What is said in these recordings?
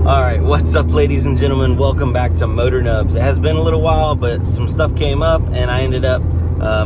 Alright, what's up ladies and gentlemen? Welcome back to Motor Nubs. It has been a little while, but some stuff came up and I ended up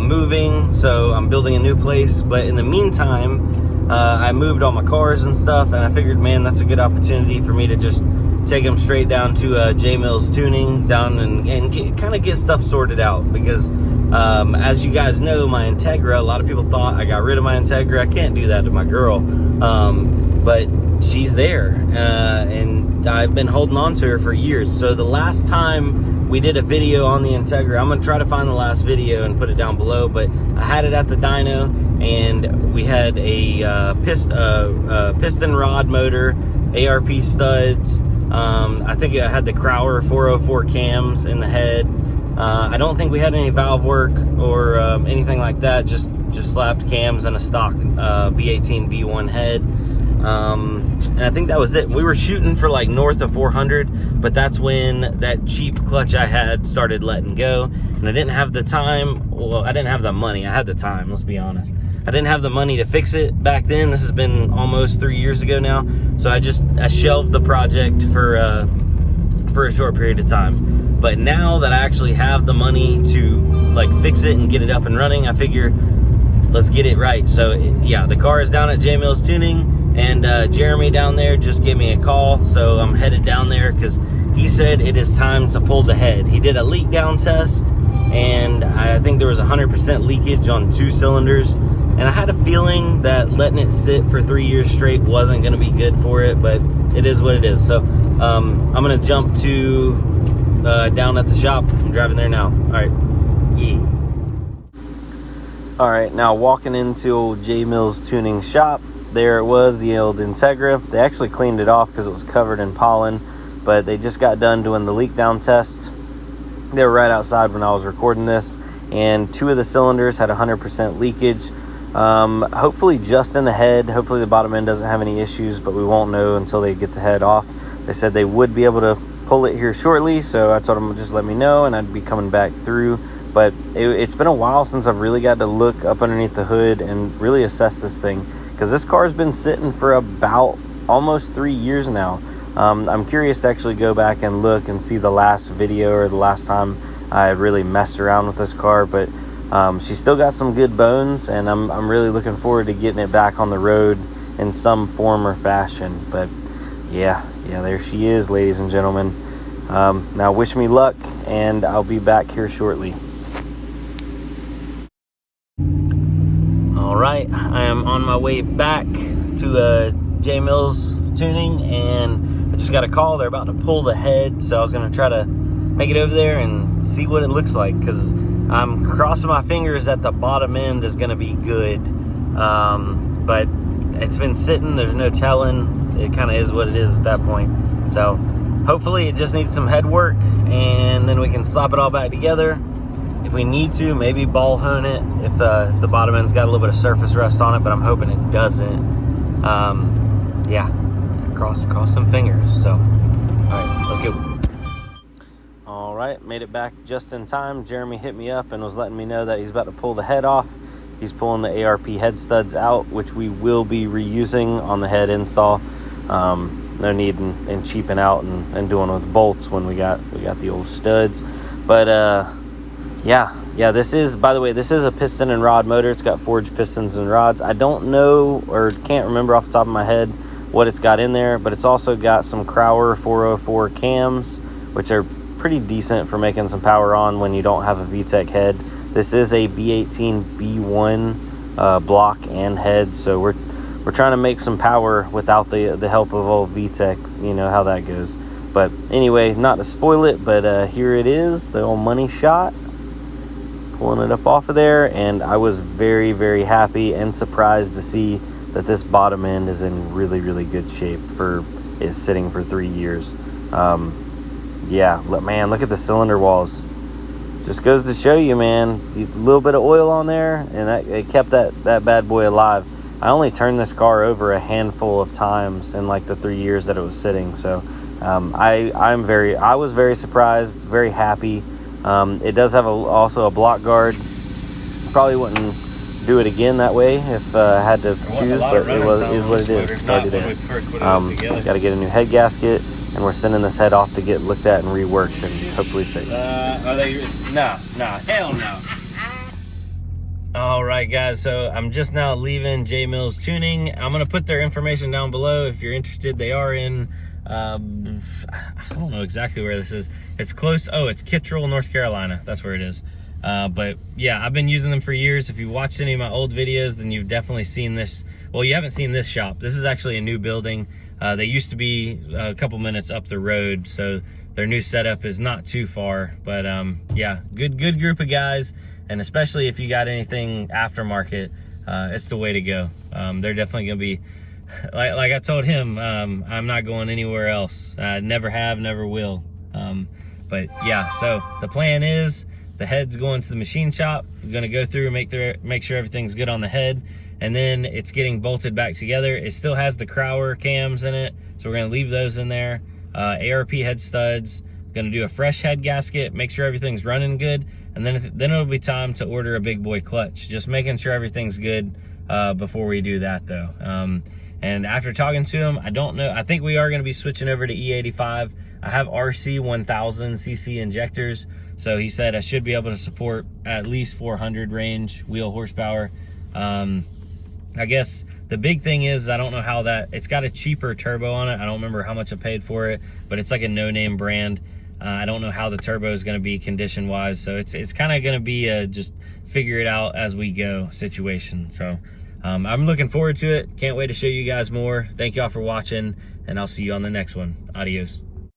moving, so I'm building a new place. But in the meantime, I moved all my cars and stuff, and I figured, man, that's a good opportunity for me to just take them straight down to J Mills Tuning down and kind of get stuff sorted out. Because as you guys know, my Integra, a lot of people thought I got rid of my Integra. I can't do that to my girl, but she's there, and I've been holding on to her for years. So the last time we did a video on the Integra, I'm gonna try to find the last video and put it down below, but I had it at the dyno, and we had a piston rod motor, ARP studs. I think it had the Acura 404 cams in the head. I don't think we had any valve work or anything like that, just slapped cams and a stock b18 b1 head. And I think that was it. We were shooting for like north of 400, but that's when that cheap clutch I had started letting go, and I didn't have the time. Well, I didn't have the money. I had the time, let's be honest. I didn't have the money to fix it back then. This has been almost 3 years ago now, so I shelved the project for a short period of time. But now that I actually have the money to like fix it and get it up and running, I figure let's get it right. So yeah, the car is down at J Mills Tuning, and Jeremy down there just gave me a call, so I'm headed down there because he said it is time to pull the head. He did a leak down test, and I think there was 100% leakage on 2 cylinders, and I had a feeling that letting it sit for 3 years straight wasn't going to be good for it, but it is what it is. So I'm going to jump to down at the shop. I'm driving there now. All right, yeah. All right, now walking into old J Mills Tuning shop. There it was, the old Integra. They actually cleaned it off because it was covered in pollen, but they just got done doing the leak down test. They were right outside when I was recording this, and 2 of the cylinders had 100% leakage. Hopefully just in the head. Hopefully the bottom end doesn't have any issues, but we won't know until they get the head off. They said they would be able to pull it here shortly, so I told them to just let me know and I'd be coming back through. But it's been a while since I've really got to look up underneath the hood and really assess this thing, because this car's been sitting for about almost 3 years now. I'm curious to actually go back and look and see the last video or the last time I really messed around with this car, but she's still got some good bones, and I'm really looking forward to getting it back on the road in some form or fashion. But yeah, there she is, ladies and gentlemen. Now wish me luck, and I'll be back here shortly. All right, I am on my way back to J Mills Tuning, and I just got a call. They're about to pull the head, so I was going to try to make it over there and see what it looks like, because I'm crossing my fingers that the bottom end is going to be good. But it's been sitting. There's no telling. It kind of is what it is at that point. So hopefully it just needs some head work, and then we can slap it all back together. If we need to, maybe ball hone it if the bottom end's got a little bit of surface rust on it, but I'm hoping it doesn't. Yeah, cross some fingers. So, all right, let's go. All right, made it back just in time. Jeremy hit me up and was letting me know that he's about to pull the head off. He's pulling the ARP head studs out, which we will be reusing on the head install. No need in cheaping out and doing with bolts when we got the old studs. But yeah, this is, by the way, this is a piston and rod motor. It's got forged pistons and rods. I don't know, or can't remember off the top of my head what it's got in there, but it's also got some Acura 404 cams, which are pretty decent for making some power on when you don't have a VTEC head. This is a b18 b1 block and head, so we're trying to make some power without the help of old VTEC. You know how that goes. But anyway, not to spoil it, but here it is, the old money shot. Pulling it up off of there, and I was very, very happy and surprised to see that this bottom end is in really, really good shape is sitting for 3 years. Yeah, man, look at the cylinder walls. Just goes to show you, man, a little bit of oil on there, and it kept that bad boy alive. I only turned this car over a handful of times in like the 3 years that it was sitting. So I was very surprised, very happy. It does have also a block guard. Probably wouldn't do it again that way if I had to choose, but it is what it is. It's already there. Got to get a new head gasket, and we're sending this head off to get looked at and reworked and hopefully fixed. Are they? No, hell no. All right, guys, so I'm just now leaving J Mills Tuning. I'm gonna put their information down below if you're interested. They are in I don't know exactly where this is. It's close. Oh, it's Kittrell, North Carolina. That's where it is. But yeah, I've been using them for years. If you've watched any of my old videos, then you've definitely seen this. Well, you haven't seen this shop. This is actually a new building. They used to be a couple minutes up the road, so their new setup is not too far. But yeah, good group of guys, and especially if you got anything aftermarket, it's the way to go. They're definitely gonna be, like I told him, I'm not going anywhere else. Never have, never will. But yeah, so the plan is the head's going to the machine shop. We're gonna go through, make sure everything's good on the head, and then it's getting bolted back together. It still has the Crower cams in it, so we're gonna leave those in there. ARP head studs, gonna do a fresh head gasket, make sure everything's running good, and then it'll be time to order a big boy clutch. Just making sure everything's good before we do that though. And after talking to him, I don't know, I think we are gonna be switching over to E85. I have RC 1000 cc injectors, so he said I should be able to support at least 400 range wheel horsepower. I guess the big thing is, I don't know how it's got a cheaper turbo on it. I don't remember how much I paid for it, but it's like a no-name brand. I don't know how the turbo is going to be condition wise, so it's kind of going to be a just figure it out as we go situation. So I'm looking forward to it. Can't wait to show you guys more. Thank y'all for watching, and I'll see you on the next one. Adios.